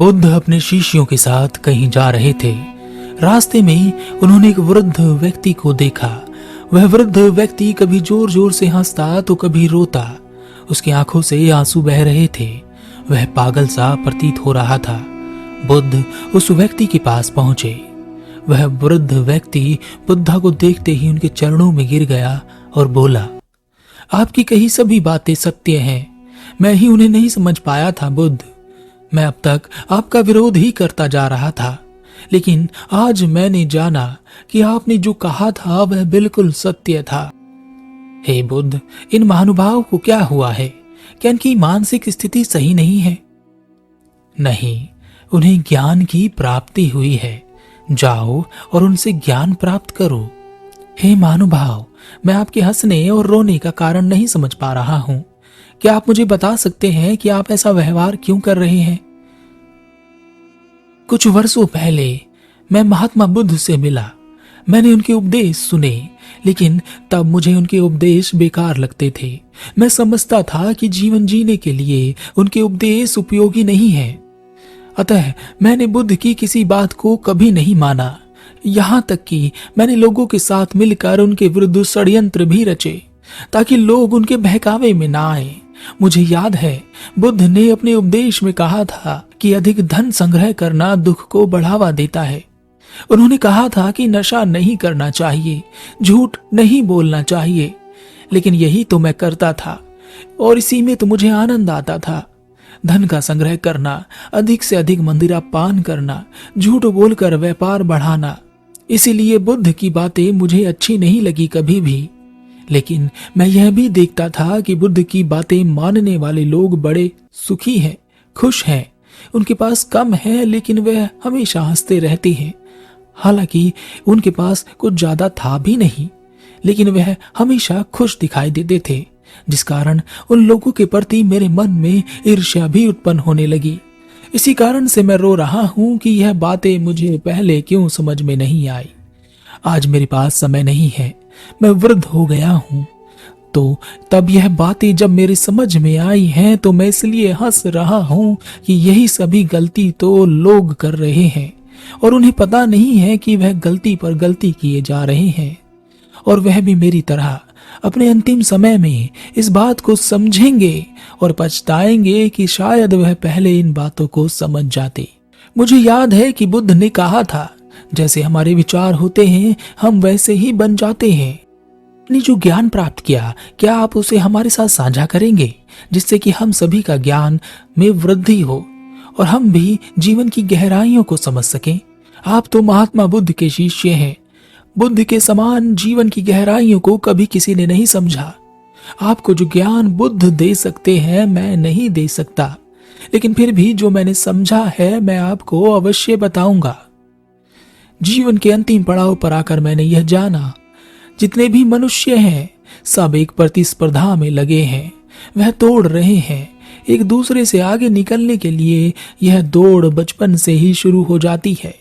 बुद्ध अपने शिष्यों के साथ कहीं जा रहे थे। रास्ते में उन्होंने एक वृद्ध व्यक्ति को देखा। वह वृद्ध व्यक्ति कभी जोर जोर से हंसता तो कभी रोता। उसकी आंखों से आंसू बह रहे थे। वह पागल सा प्रतीत हो रहा था। बुद्ध उस व्यक्ति के पास पहुंचे। वह वृद्ध व्यक्ति बुद्धा को देखते ही उनके चरणों में गिर गया और बोला, आपकी कही सभी बातें सत्य हैं। मैं ही उन्हें नहीं समझ पाया था बुद्ध। मैं अब तक आपका विरोध ही करता जा रहा था, लेकिन आज मैंने जाना कि आपने जो कहा था वह बिल्कुल सत्य था। हे बुद्ध, इन महानुभाव को क्या हुआ है? क्या इनकी मानसिक स्थिति सही नहीं है? नहीं, उन्हें ज्ञान की प्राप्ति हुई है। जाओ और उनसे ज्ञान प्राप्त करो। हे महानुभाव, मैं आपके हंसने और रोने का कारण नहीं समझ पा रहा हूं। क्या आप मुझे बता सकते हैं कि आप ऐसा व्यवहार क्यों कर रहे हैं? कुछ वर्षों पहले मैं महात्मा बुद्ध से मिला। मैंने उनके उपदेश सुने, लेकिन तब मुझे उनके उपदेश बेकार लगते थे। मैं समझता था कि जीवन जीने के लिए उनके उपदेश उपयोगी नहीं है। अतः मैंने बुद्ध की किसी बात को कभी नहीं माना। यहाँ तक कि मैंने लोगों के साथ मिलकर उनके विरुद्ध षड्यंत्र भी रचे, ताकि लोग उनके बहकावे में ना आए। मुझे याद है, बुद्ध ने अपने उपदेश में कहा था कि अधिक धन संग्रह करना दुख को बढ़ावा देता है। उन्होंने कहा था कि नशा नहीं करना चाहिए, झूठ नहीं बोलना चाहिए, लेकिन यही तो मैं करता था और इसी में तो मुझे आनंद आता था। धन का संग्रह करना, अधिक से अधिक मंदिरा पान करना, झूठ बोलकर व्यापार बढ़ाना। इसीलिए बुद्ध की बातें मुझे अच्छी नहीं लगी कभी भी। लेकिन मैं यह भी देखता था कि बुद्ध की बातें मानने वाले लोग बड़े सुखी हैं, खुश हैं। उनके पास कम है, लेकिन वह हमेशा हंसते रहते हैं। हालांकि उनके पास कुछ ज्यादा था भी नहीं, लेकिन वह हमेशा खुश दिखाई देते थे, जिस कारण उन लोगों के प्रति मेरे मन में ईर्ष्या भी उत्पन्न होने लगी। इसी कारण से मैं रो रहा हूं कि यह बातें मुझे पहले क्यों समझ में नहीं आई। आज मेरे पास समय नहीं है, मैं वृद्ध हो गया हूं। तो तब यह बातें जब मेरी समझ में आई हैं, तो मैं इसलिए हंस रहा हूं कि यही सभी गलती तो लोग कर रहे हैं और उन्हें पता नहीं है कि वह गलती पर गलती किए जा रहे हैं। और वह भी मेरी तरह अपने अंतिम समय में इस बात को समझेंगे और पछताएंगे कि शायद वह पहले इन बातों को समझ जाते। मुझे याद है कि बुद्ध ने कहा था, जैसे हमारे विचार होते हैं हम वैसे ही बन जाते हैं। आपने जो ज्ञान प्राप्त किया, क्या आप उसे हमारे साथ साझा करेंगे, जिससे कि हम सभी का ज्ञान में वृद्धि हो और हम भी जीवन की गहराइयों को समझ सकें? आप तो महात्मा बुद्ध के शिष्य हैं। बुद्ध के समान जीवन की गहराइयों को कभी किसी ने नहीं समझा। आपको जो ज्ञान बुद्ध दे सकते हैं मैं नहीं दे सकता, लेकिन फिर भी जो मैंने समझा है मैं आपको अवश्य बताऊंगा। जीवन के अंतिम पड़ाव पर आकर मैंने यह जाना, जितने भी मनुष्य हैं सब एक प्रतिस्पर्धा में लगे हैं। वह दौड़ रहे हैं एक दूसरे से आगे निकलने के लिए। यह दौड़ बचपन से ही शुरू हो जाती है।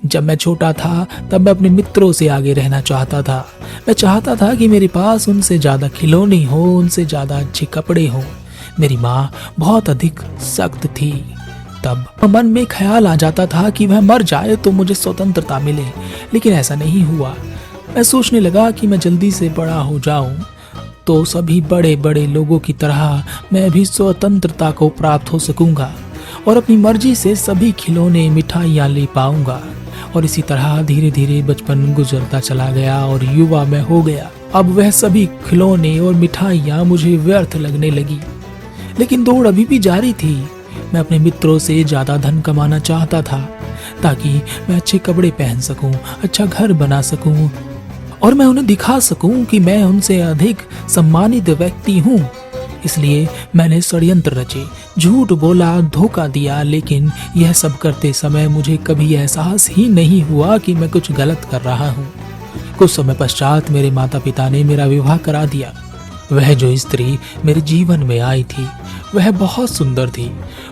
जब मैं छोटा था तब मैं अपने मित्रों से आगे रहना चाहता था। मैं चाहता था कि मेरे पास उनसे ज्यादा खिलौने हो, उनसे ज्यादा अच्छे कपड़े हो। मेरी माँ बहुत अधिक सख्त थी। तब मन में ख्याल आ जाता था कि वह मर जाए तो मुझे स्वतंत्रता मिले, लेकिन ऐसा नहीं हुआ। मैं सोचने लगा कि मैं जल्दी से बड़ा हो जाऊं तो सभी बड़े बड़े लोगों की तरह मैं भी स्वतंत्रता को प्राप्त हो सकूंगा और अपनी मर्जी से सभी खिलौने मिठाइयाँ ले पाऊंगा। और इसी तरह धीरे धीरे बचपन गुजरता चला गया और युवा मैं हो गया। अब वह सभी खिलौने और मिठाइयाँ मुझे व्यर्थ लगने लगी, लेकिन दौड़ अभी भी जारी थी। मैं अपने मित्रों से ज्यादा धन कमाना चाहता था, ताकि मैं अच्छे कपड़े पहन सकूं, अच्छा घर बना सकूं और मैं उन्हें दिखा सकूं कि मैं उनसे अधिक सम्मानित व्यक्ति हूं। इसलिए मैंने षड्यंत्र रचे, झूठ बोला, धोखा दिया, लेकिन यह सब करते समय मुझे कभी एहसास ही नहीं हुआ कि मैं कुछ गलत कर रहा हूँ। कुछ समय पश्चात मेरे माता पिता ने मेरा विवाह करा दिया। वह जो स्त्री मेरे जीवन में आई थी वह बहुत सुंदर थी।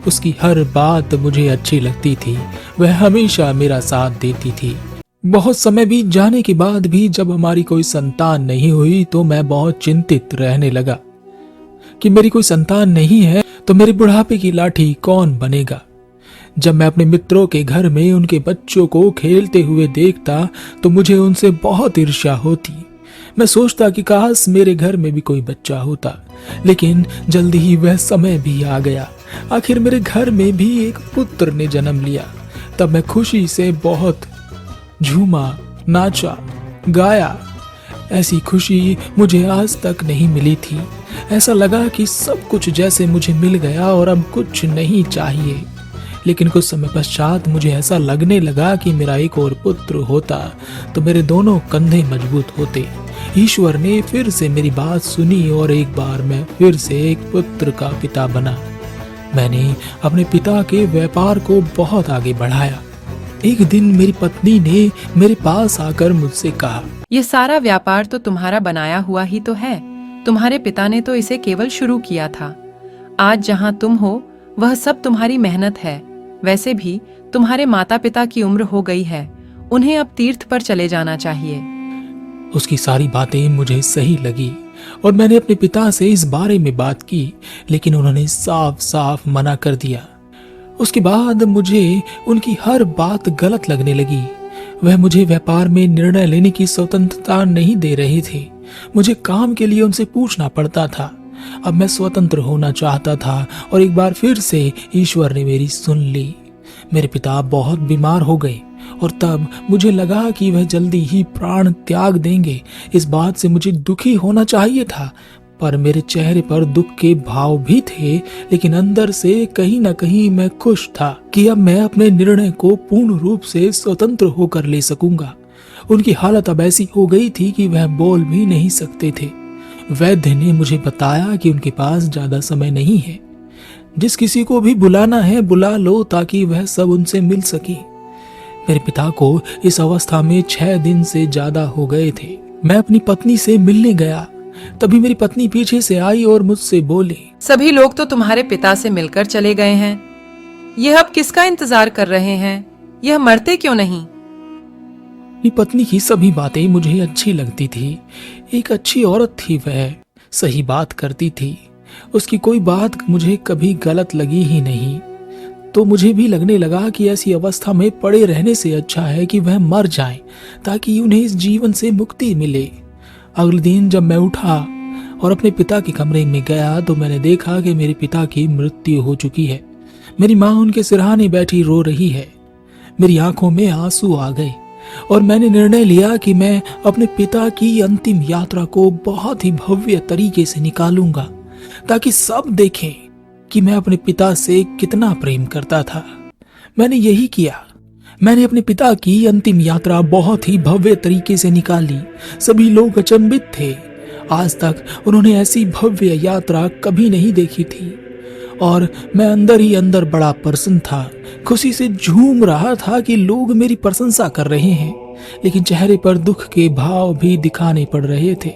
उसकी हर बात मुझे अच्छी लगती थी। वह हमेशा मेरा साथ देती थी। बहुत समय बीत जाने के बाद भी जब हमारी कोई संतान नहीं हुई तो मैं बहुत चिंतित रहने लगा कि मेरी कोई संतान नहीं है तो मेरे बुढ़ापे की लाठी कौन बनेगा। जब मैं अपने मित्रों के घर में उनके बच्चों को खेलते हुए देखता तो मुझे उनसे बहुत ईर्ष्या होती। मैं सोचता कि काश मेरे घर में भी कोई बच्चा होता, लेकिन जल्दी ही वह समय भी आ गया। आखिर मेरे घर में भी एक पुत्र ने जन्म लिया। तब मैं खुशी से बहुत झूमा, नाचा, गाया। ऐसी खुशी मुझे आज तक नहीं मिली थी। ऐसा लगा कि सब कुछ जैसे मुझे मिल गया और अब कुछ नहीं चाहिए। लेकिन कुछ समय पश्चात मुझे ऐसा लगने लगा कि मेरा एक और पुत्र होता तो मेरे दोनों कंधे मजबूत होते। ईश्वर ने फिर से मेरी बात सुनी और एक बार मैं फिर से एक पुत्र का पिता बना। मैंने अपने पिता के व्यापार को बहुत आगे बढ़ाया। एक दिन मेरी पत्नी ने मेरे पास आकर मुझसे कहा, ये सारा व्यापार तो तुम्हारा बनाया हुआ ही तो है। तुम्हारे पिता ने तो इसे केवल शुरू किया था। आज जहाँ तुम हो वह सब तुम्हारी मेहनत है। वैसे भी तुम्हारे माता पिता की उम्र हो गई है, उन्हें अब तीर्थ पर चले जाना चाहिए। उसकी सारी बातें मुझे सही लगी और मैंने अपने पिता से इस बारे में बात की, लेकिन उन्होंने साफ साफ मना कर दिया। उसके बाद मुझे उनकी हर बात गलत लगने लगी। वह मुझे व्यापार में निर्णय लेने की स्वतंत्रता नहीं दे रहे थे। मुझे काम के लिए उनसे पूछना पड़ता था। अब मैं स्वतंत्र होना चाहता था और एक बार फिर से ईश्वर ने मेरी सुन ली। मेरे पिता बहुत बीमार हो गए और तब मुझे लगा कि वह जल्दी ही प्राण त्याग देंगे। इस बात से मुझे दुखी होना चाहिए था, पर मेरे चेहरे पर दुख के भाव भी थे। लेकिन अंदर से कहीं न कहीं मैं खुश था कि अब मैं अपने निर्णय को पूर्ण रूप से स्वतंत्र होकर ले सकूंगा। उनकी हालत अब ऐसी हो गई थी कि वह बोल भी नहीं सकते थे। वैद्य ने मुझे बताया कि उनके पास ज्यादा समय नहीं है। जिस किसी को भी बुलाना है बुला लो ताकि वह सब उनसे मिल सके। मेरे पिता को इस अवस्था में 6 दिन से ज्यादा हो गए थे। मैं अपनी पत्नी से मिलने गया, तभी मेरी पत्नी पीछे से आई और मुझसे बोली, सभी लोग तो तुम्हारे पिता से मिलकर चले गए हैं, यह अब किसका इंतजार कर रहे हैं? यह मरते क्यों नहीं? मेरी पत्नी की सभी बातें मुझे अच्छी लगती थी। एक अच्छी औरत थी, वह सही बात करती थी। उसकी कोई बात मुझे कभी गलत लगी ही नहीं। तो मुझे भी लगने लगा कि ऐसी अवस्था में पड़े रहने से अच्छा है कि वह मर जाएं, ताकि उन्हें इस जीवन से मुक्ति मिले। अगले दिन जब मैं उठा और अपने पिता के कमरे में गया तो मैंने देखा कि मेरे पिता की मृत्यु हो चुकी है। मेरी माँ उनके सिरहाने बैठी रो रही है। मेरी आंखों में आंसू आ गए और मैंने निर्णय लिया कि मैं अपने पिता की अंतिम यात्रा को बहुत ही भव्य तरीके से निकालूंगा, ताकि सब देखें कि मैं अपने पिता से कितना प्रेम करता था। मैंने यही किया। मैंने अपने पिता की अंतिम यात्रा बहुत ही भव्य तरीके से निकाली। सभी लोग अचंभित थे। आज तक उन्होंने ऐसी भव्य यात्रा कभी नहीं देखी थी और मैं अंदर ही अंदर बड़ा प्रसन्न था। खुशी से झूम रहा था कि लोग मेरी प्रशंसा कर रहे हैं, लेकिन चेहरे पर दुख के भाव भी दिखाने पड़ रहे थे।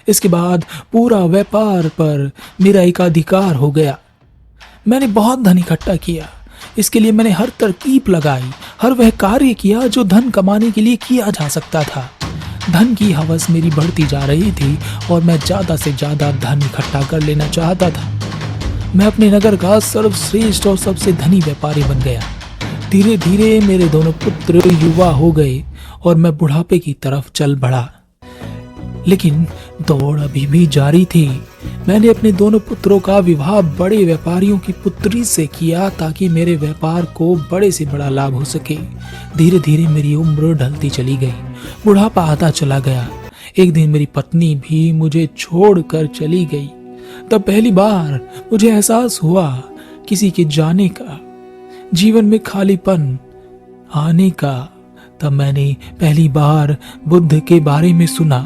इसके बाद पूरा व्यापार पर मेरा एकाधिकार हो गया। मैंने बहुत धन इकट्ठा किया। इसके लिए मैंने हर तरकीब लगाई, हर वह कार्य किया जो धन कमाने के लिए किया जा सकता था। धन की हवस मेरी बढ़ती जा रही थी और मैं ज्यादा से ज्यादा धन इकट्ठा कर लेना चाहता था। मैं अपने नगर का सर्वश्रेष्ठ और सबसे धनी व्यापारी बन गया। धीरे धीरे मेरे दोनों पुत्र युवा हो गए और मैं बुढ़ापे की तरफ चल बढ़ा। लेकिन दौड़ अभी भी जारी थी। मैंने अपने दोनों पुत्रों का विवाह बड़े व्यापारियों की पुत्री से किया ताकि मेरे व्यापार को बड़े से बड़ा लाभ हो सके। धीरे धीरे मेरी उम्र ढलती चली गई, बुढ़ापा आता चला गया। एक दिन मेरी पत्नी भी मुझे छोड़कर चली गई। तब पहली बार मुझे एहसास हुआ किसी के जाने का, जीवन में खालीपन आने का। तब मैंने पहली बार बुद्ध के बारे में सुना।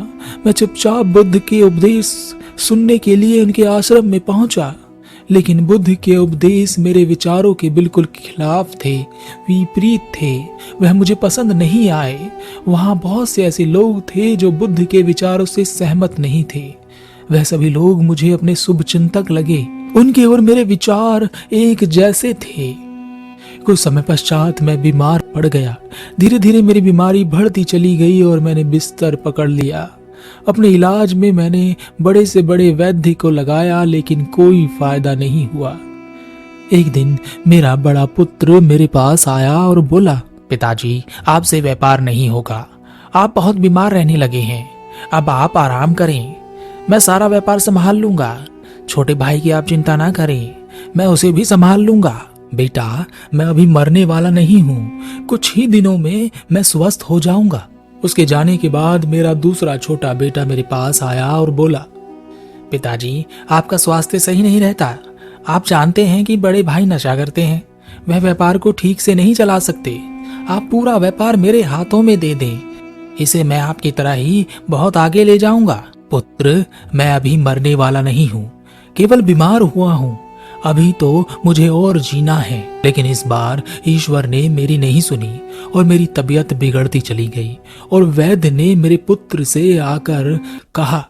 मैं चुपचाप बुद्ध के उपदेश सुनने के लिए उनके आश्रम में पहुंचा, लेकिन बुद्ध के उपदेश मेरे विचारों के बिल्कुल खिलाफ थे, विपरीत थे। वह मुझे पसंद नहीं आए। वहां बहुत से ऐसे लोग थे जो बुद्ध के विचारों से सहमत नहीं थे। वह सभी लोग मुझे अपने शुभ चिंतक लगे। उनके और मेरे विचार एक जैसे थे। कुछ समय पश्चात मैं बीमार पड़ गया। धीरे धीरे मेरी बीमारी बढ़ती चली गई और मैंने बिस्तर पकड़ लिया। अपने इलाज में मैंने बड़े से बड़े वैद्य को लगाया, लेकिन कोई फायदा नहीं हुआ। एक दिन मेरा बड़ा पुत्र मेरे पास आया और बोला, पिताजी आपसे व्यापार नहीं होगा, आप बहुत बीमार रहने लगे हैं, अब आप आराम करें, मैं सारा व्यापार संभाल लूंगा। छोटे भाई की आप चिंता ना करें, मैं उसे भी संभाल लूंगा। बेटा मैं अभी मरने वाला नहीं हूँ, कुछ ही दिनों में मैं स्वस्थ हो जाऊंगा। उसके जाने के बाद मेरा दूसरा छोटा बेटा मेरे पास आया और बोला, पिताजी आपका स्वास्थ्य सही नहीं रहता, आप जानते हैं कि बड़े भाई नशा करते हैं, वह व्यापार को ठीक से नहीं चला सकते, आप पूरा व्यापार मेरे हाथों में दे दें, इसे मैं आपकी तरह ही बहुत आगे ले जाऊंगा। पुत्र मैं अभी मरने वाला नहीं हूँ, केवल बीमार हुआ हूँ, अभी तो मुझे और जीना है। लेकिन इस बार ईश्वर ने मेरी नहीं सुनी और मेरी तबीयत बिगड़ती चली गई और वैद्य ने मेरे पुत्र से आकर कहा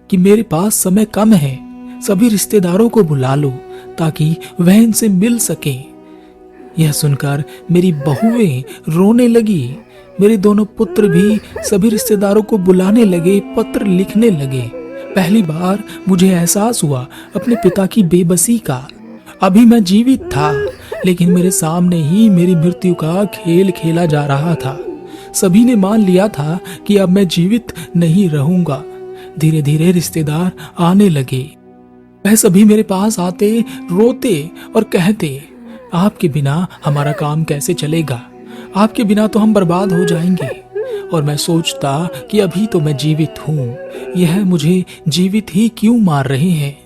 कि मेरे पास समय कम है, सभी रिश्तेदारों को बुला लो ताकि वह इनसे मिल सके। यह सुनकर मेरी बहुएं रोने लगी, मेरे दोनों पुत्र भी सभी रिश्तेदारों को बुलाने लगे, पत्र लिखने लगे। पहली बार मुझे एहसास हुआ अपने पिता की बेबसी का। अभी मैं जीवित था, लेकिन मेरे सामने ही मेरी मृत्यु का खेल खेला जा रहा था। सभी ने मान लिया था कि अब मैं जीवित नहीं रहूंगा। धीरे धीरे रिश्तेदार आने लगे, वह सभी मेरे पास आते, रोते और कहते, आपके बिना हमारा काम कैसे चलेगा, आपके बिना तो हम बर्बाद हो जाएंगे। और मैं सोचता कि अभी तो मैं जीवित हूँ, यह मुझे जीवित ही क्यों मार रहे हैं,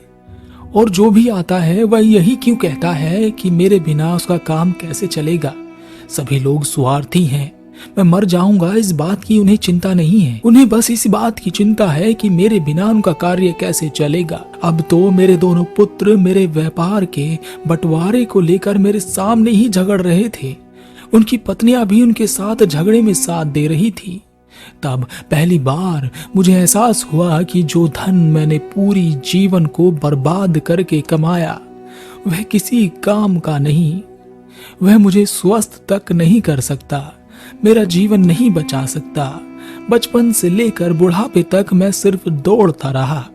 और जो भी आता है वह यही क्यों कहता है कि मेरे बिना उसका काम कैसे चलेगा। सभी लोग स्वार्थी हैं, मैं मर जाऊंगा इस बात की उन्हें चिंता नहीं है, उन्हें बस इस बात की चिंता है कि मेरे बिना उनका कार्य कैसे चलेगा। अब तो मेरे दोनों पुत्र मेरे व्यापार के बंटवारे को लेकर मेरे सामने ही झगड़ रहे थे, उनकी पत्नियां भी उनके साथ झगड़े में साथ दे रही थी। तब पहली बार मुझे एहसास हुआ कि जो धन मैंने पूरी जीवन को बर्बाद करके कमाया वह किसी काम का नहीं, वह मुझे स्वस्थ तक नहीं कर सकता, मेरा जीवन नहीं बचा सकता। बचपन से लेकर बुढ़ापे तक मैं सिर्फ दौड़ता रहा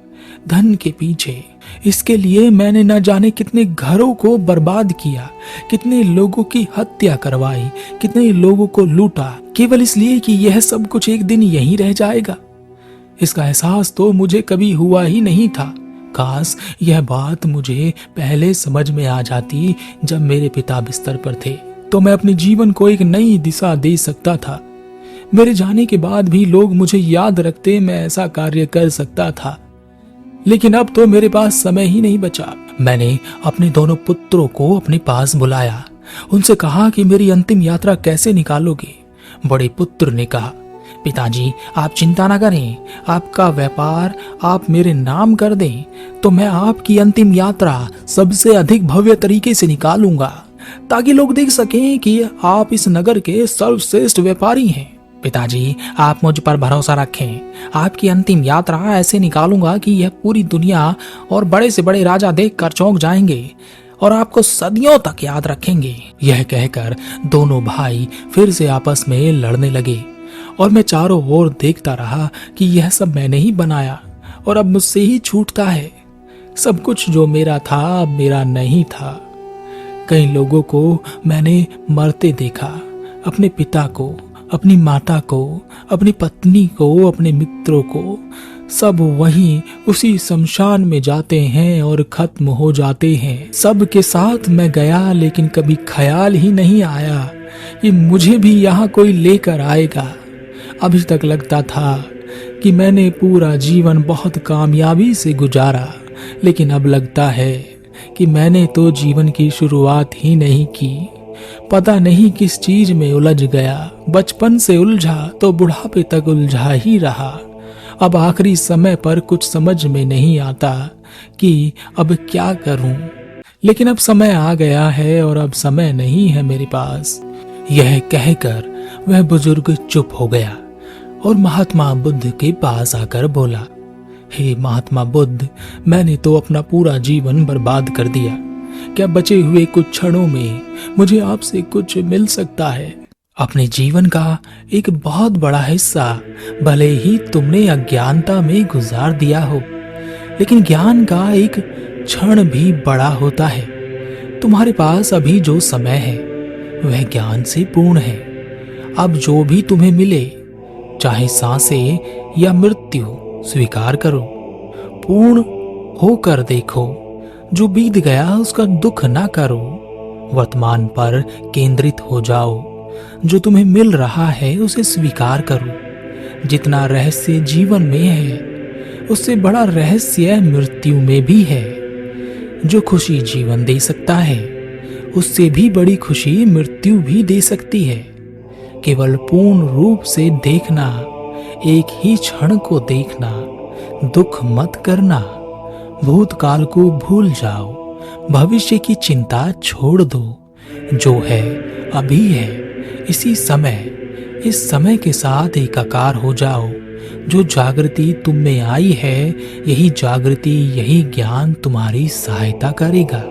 धन के पीछे। इसके लिए मैंने न जाने कितने घरों को बर्बाद किया, कितने लोगों की हत्या करवाई, कितने लोगों को लूटा, केवल इसलिए कि यह सब कुछ एक दिन यहीं रह जाएगा। इसका एहसास तो मुझे कभी हुआ ही नहीं था। काश यह बात मुझे पहले समझ में आ जाती जब मेरे पिता बिस्तर पर थे, तो मैं अपने जीवन को एक नई दिशा दे सकता था। मेरे जाने के बाद भी लोग मुझे याद रखते, मैं ऐसा कार्य कर सकता था। लेकिन अब तो मेरे पास समय ही नहीं बचा। मैंने अपने दोनों पुत्रों को अपने पास बुलाया, उनसे कहा कि मेरी अंतिम यात्रा कैसे निकालोगे। बड़े पुत्र ने कहा, पिताजी आप चिंता ना करें, आपका व्यापार आप मेरे नाम कर दें तो मैं आपकी अंतिम यात्रा सबसे अधिक भव्य तरीके से निकालूंगा, ताकि लोग देख सकें कि आप इस नगर के सर्वश्रेष्ठ व्यापारी हैं। पिताजी आप मुझ पर भरोसा रखें, आपकी अंतिम यात्रा ऐसे निकालूंगा कि यह पूरी दुनिया और बड़े से बड़े राजा देखकर चौंक जाएंगे और आपको सदियों तक याद रखेंगे। यह कहकर दोनों भाई फिर से आपस में लड़ने लगे और मैं चारों ओर देखता रहा कि यह सब मैंने ही बनाया और अब मुझसे ही छूटता है। सब कुछ जो मेरा था अब मेरा नहीं था। कई लोगों को मैंने मरते देखा, अपने पिता को, अपनी माता को, अपनी पत्नी को, अपने मित्रों को, सब वहीं उसी शमशान में जाते हैं और खत्म हो जाते हैं। सब के साथ मैं गया, लेकिन कभी ख्याल ही नहीं आया कि मुझे भी यहाँ कोई लेकर आएगा। अभी तक लगता था कि मैंने पूरा जीवन बहुत कामयाबी से गुजारा, लेकिन अब लगता है कि मैंने तो जीवन की शुरुआत ही नहीं की। पता नहीं किस चीज में उलझ गया, बचपन से उलझा तो बुढ़ापे तक उलझा ही रहा। अब आखिरी समय पर कुछ समझ में नहीं आता कि अब क्या करूं। लेकिन अब समय आ गया है और अब समय नहीं है मेरे पास। यह कहकर वह बुजुर्ग चुप हो गया और महात्मा बुद्ध के पास आकर बोला, हे महात्मा बुद्ध, मैंने तो अपना पूरा जीवन बर्बाद कर दिया। क्या बचे हुए कुछ क्षणों में मुझे आपसे कुछ मिल सकता है? अपने जीवन का एक बहुत बड़ा हिस्सा भले ही तुमने अज्ञानता में गुजार दिया हो, लेकिन ज्ञान का एक क्षण भी बड़ा होता है। तुम्हारे पास अभी जो समय है वह ज्ञान से पूर्ण है। अब जो भी तुम्हें मिले, चाहे सांसें या मृत्यु, स्वीकार करो। पूर्ण होकर देखो। जो बीत गया उसका दुख ना करो। वर्तमान पर केंद्रित हो जाओ। जो तुम्हें मिल रहा है उसे स्वीकार करो। जितना रहस्य जीवन में है, उससे बड़ा रहस्य मृत्यु में भी है। जो खुशी जीवन दे सकता है, उससे भी बड़ी खुशी मृत्यु भी दे सकती है। केवल पूर्ण रूप से देखना, एक ही क्षण को देखना, दुख मत करना। भूतकाल को भूल जाओ, भविष्य की चिंता छोड़ दो। जो है अभी है, इसी समय, इस समय के साथ एकाकार हो जाओ। जो जागृति तुम में आई है, यही जागृति, यही ज्ञान तुम्हारी सहायता करेगा।